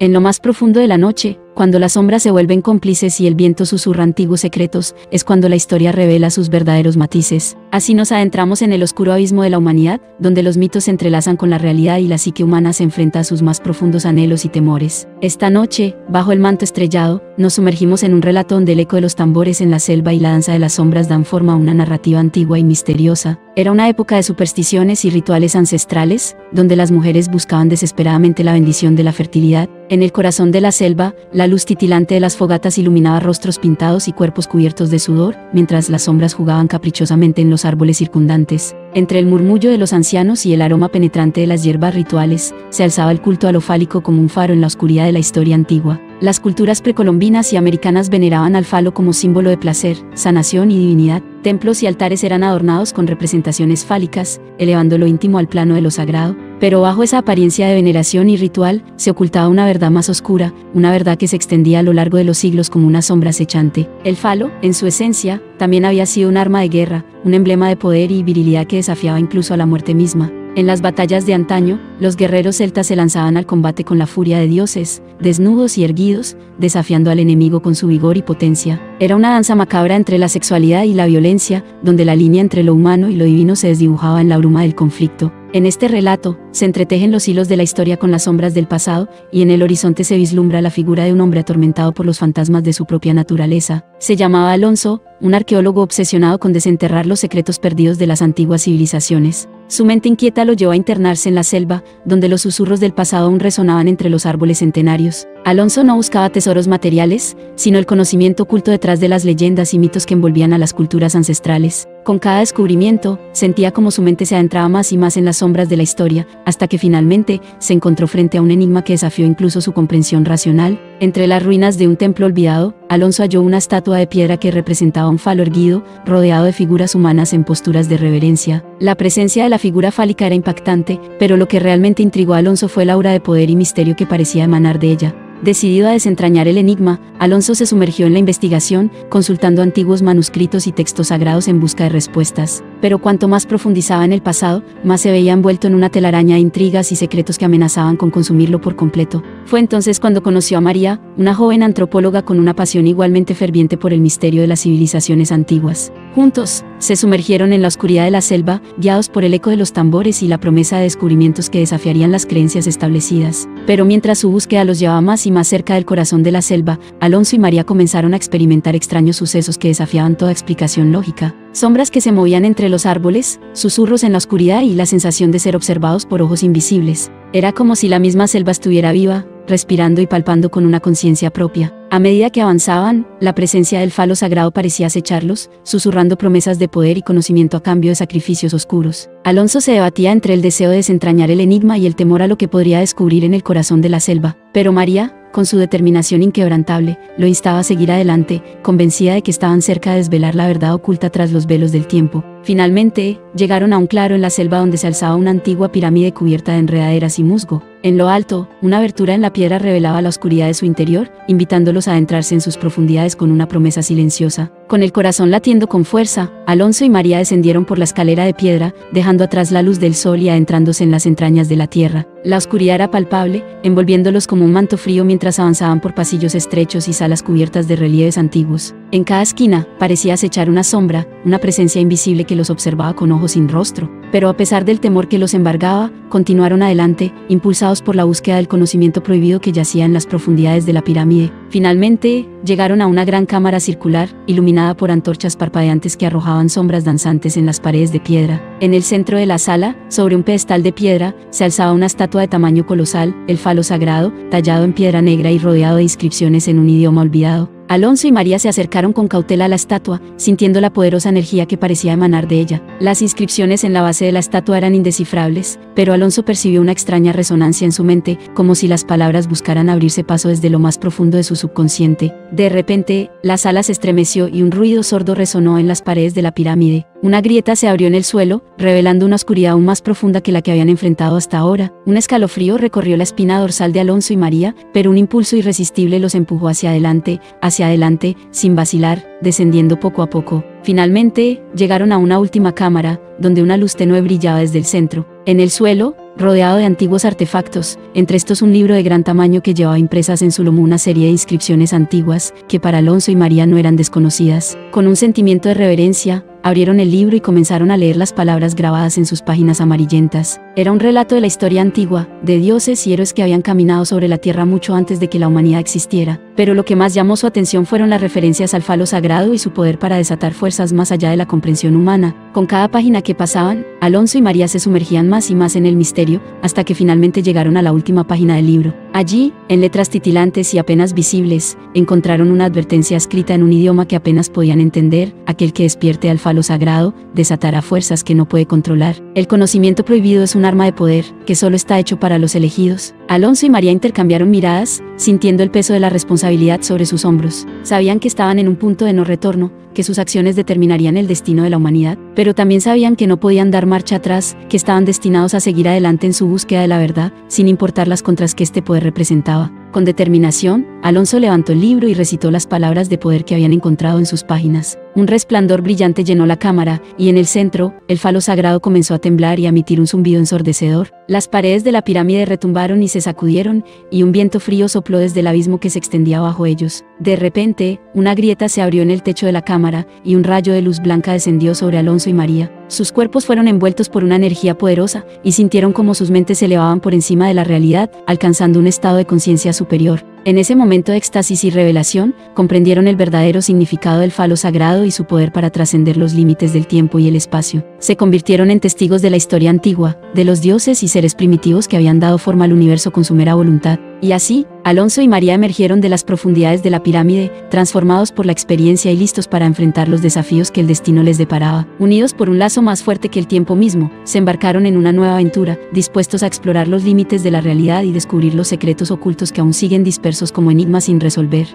En lo más profundo de la noche, cuando las sombras se vuelven cómplices y el viento susurra antiguos secretos, es cuando la historia revela sus verdaderos matices. Así nos adentramos en el oscuro abismo de la humanidad, donde los mitos se entrelazan con la realidad y la psique humana se enfrenta a sus más profundos anhelos y temores. Esta noche, bajo el manto estrellado, nos sumergimos en un relato donde el eco de los tambores en la selva y la danza de las sombras dan forma a una narrativa antigua y misteriosa. Era una época de supersticiones y rituales ancestrales, donde las mujeres buscaban desesperadamente la bendición de la fertilidad. En el corazón de la selva, la luz titilante de las fogatas iluminaba rostros pintados y cuerpos cubiertos de sudor, mientras las sombras jugaban caprichosamente en los árboles circundantes. Entre el murmullo de los ancianos y el aroma penetrante de las hierbas rituales, se alzaba el culto a lo fálico como un faro en la oscuridad de la historia antigua. Las culturas precolombinas y americanas veneraban al falo como símbolo de placer, sanación y divinidad. Templos y altares eran adornados con representaciones fálicas, elevando lo íntimo al plano de lo sagrado. Pero bajo esa apariencia de veneración y ritual, se ocultaba una verdad más oscura, una verdad que se extendía a lo largo de los siglos como una sombra acechante. El falo, en su esencia, también había sido un arma de guerra, un emblema de poder y virilidad que desafiaba incluso a la muerte misma. En las batallas de antaño, los guerreros celtas se lanzaban al combate con la furia de dioses, desnudos y erguidos, desafiando al enemigo con su vigor y potencia. Era una danza macabra entre la sexualidad y la violencia, donde la línea entre lo humano y lo divino se desdibujaba en la bruma del conflicto. En este relato, se entretejen los hilos de la historia con las sombras del pasado, y en el horizonte se vislumbra la figura de un hombre atormentado por los fantasmas de su propia naturaleza. Se llamaba Alonso, un arqueólogo obsesionado con desenterrar los secretos perdidos de las antiguas civilizaciones. Su mente inquieta lo llevó a internarse en la selva, donde los susurros del pasado aún resonaban entre los árboles centenarios. Alonso no buscaba tesoros materiales, sino el conocimiento oculto detrás de las leyendas y mitos que envolvían a las culturas ancestrales. Con cada descubrimiento, sentía como su mente se adentraba más y más en las sombras de la historia, hasta que finalmente se encontró frente a un enigma que desafió incluso su comprensión racional. Entre las ruinas de un templo olvidado, Alonso halló una estatua de piedra que representaba un falo erguido, rodeado de figuras humanas en posturas de reverencia. La presencia de la figura fálica era impactante, pero lo que realmente intrigó a Alonso fue el aura de poder y misterio que parecía emanar de ella. Decidido a desentrañar el enigma, Alonso se sumergió en la investigación, consultando antiguos manuscritos y textos sagrados en busca de respuestas. Pero cuanto más profundizaba en el pasado, más se veía envuelto en una telaraña de intrigas y secretos que amenazaban con consumirlo por completo. Fue entonces cuando conoció a María, una joven antropóloga con una pasión igualmente ferviente por el misterio de las civilizaciones antiguas. Juntos, se sumergieron en la oscuridad de la selva, guiados por el eco de los tambores y la promesa de descubrimientos que desafiarían las creencias establecidas. Pero mientras su búsqueda los llevaba más y más cerca del corazón de la selva, Alonso y María comenzaron a experimentar extraños sucesos que desafiaban toda explicación lógica. Sombras que se movían entre los árboles, susurros en la oscuridad y la sensación de ser observados por ojos invisibles. Era como si la misma selva estuviera viva, respirando y palpando con una conciencia propia. A medida que avanzaban, la presencia del falo sagrado parecía acecharlos, susurrando promesas de poder y conocimiento a cambio de sacrificios oscuros. Alonso se debatía entre el deseo de desentrañar el enigma y el temor a lo que podría descubrir en el corazón de la selva. Pero María, con su determinación inquebrantable, lo instaba a seguir adelante, convencida de que estaban cerca de desvelar la verdad oculta tras los velos del tiempo. Finalmente, llegaron a un claro en la selva donde se alzaba una antigua pirámide cubierta de enredaderas y musgo. En lo alto, una abertura en la piedra revelaba la oscuridad de su interior, invitándolos a adentrarse en sus profundidades con una promesa silenciosa. Con el corazón latiendo con fuerza, Alonso y María descendieron por la escalera de piedra, dejando atrás la luz del sol y adentrándose en las entrañas de la tierra. La oscuridad era palpable, envolviéndolos como un manto frío mientras avanzaban por pasillos estrechos y salas cubiertas de relieves antiguos. En cada esquina, parecía acechar una sombra, una presencia invisible que los observaba con ojos sin rostro. Pero a pesar del temor que los embargaba, continuaron adelante, impulsados por la búsqueda del conocimiento prohibido que yacía en las profundidades de la pirámide. Finalmente, llegaron a una gran cámara circular, iluminada por antorchas parpadeantes que arrojaban sombras danzantes en las paredes de piedra. En el centro de la sala, sobre un pedestal de piedra, se alzaba una estatua de tamaño colosal, el falo sagrado, tallado en piedra negra y rodeado de inscripciones en un idioma olvidado. Alonso y María se acercaron con cautela a la estatua, sintiendo la poderosa energía que parecía emanar de ella. Las inscripciones en la base de la estatua eran indescifrables, pero Alonso percibió una extraña resonancia en su mente, como si las palabras buscaran abrirse paso desde lo más profundo de su subconsciente. De repente, la sala se estremeció y un ruido sordo resonó en las paredes de la pirámide. Una grieta se abrió en el suelo, revelando una oscuridad aún más profunda que la que habían enfrentado hasta ahora. Un escalofrío recorrió la espina dorsal de Alonso y María, pero un impulso irresistible los empujó hacia adelante, sin vacilar, descendiendo poco a poco. Finalmente, llegaron a una última cámara, donde una luz tenue brillaba desde el centro. En el suelo, rodeado de antiguos artefactos, entre estos un libro de gran tamaño que llevaba impresas en su lomo una serie de inscripciones antiguas, que para Alonso y María no eran desconocidas. Con un sentimiento de reverencia, abrieron el libro y comenzaron a leer las palabras grabadas en sus páginas amarillentas. Era un relato de la historia antigua, de dioses y héroes que habían caminado sobre la tierra mucho antes de que la humanidad existiera. Pero lo que más llamó su atención fueron las referencias al falo sagrado y su poder para desatar fuerzas más allá de la comprensión humana. Con cada página que pasaban, Alonso y María se sumergían más y más en el misterio, hasta que finalmente llegaron a la última página del libro. Allí, en letras titilantes y apenas visibles, encontraron una advertencia escrita en un idioma que apenas podían entender: aquel que despierte al falo sagrado, desatará fuerzas que no puede controlar. El conocimiento prohibido es un arma de poder, que solo está hecho para los elegidos. Alonso y María intercambiaron miradas, sintiendo el peso de la responsabilidad sobre sus hombros. Sabían que estaban en un punto de no retorno, que sus acciones determinarían el destino de la humanidad, pero también sabían que no podían dar marcha atrás, que estaban destinados a seguir adelante en su búsqueda de la verdad, sin importar las contras que este poder representaba. Con determinación, Alonso levantó el libro y recitó las palabras de poder que habían encontrado en sus páginas. Un resplandor brillante llenó la cámara, y en el centro, el falo sagrado comenzó a temblar y a emitir un zumbido ensordecedor. Las paredes de la pirámide retumbaron y se sacudieron, y un viento frío sopló desde el abismo que se extendía bajo ellos. De repente, una grieta se abrió en el techo de la cámara, y un rayo de luz blanca descendió sobre Alonso y María. Sus cuerpos fueron envueltos por una energía poderosa, y sintieron como sus mentes se elevaban por encima de la realidad, alcanzando un estado de conciencia superior. En ese momento de éxtasis y revelación, comprendieron el verdadero significado del falo sagrado y su poder para trascender los límites del tiempo y el espacio. Se convirtieron en testigos de la historia antigua, de los dioses y seres primitivos que habían dado forma al universo con su mera voluntad. Y así, Alonso y María emergieron de las profundidades de la pirámide, transformados por la experiencia y listos para enfrentar los desafíos que el destino les deparaba. Unidos por un lazo más fuerte que el tiempo mismo, se embarcaron en una nueva aventura, dispuestos a explorar los límites de la realidad y descubrir los secretos ocultos que aún siguen dispersos como enigmas sin resolver.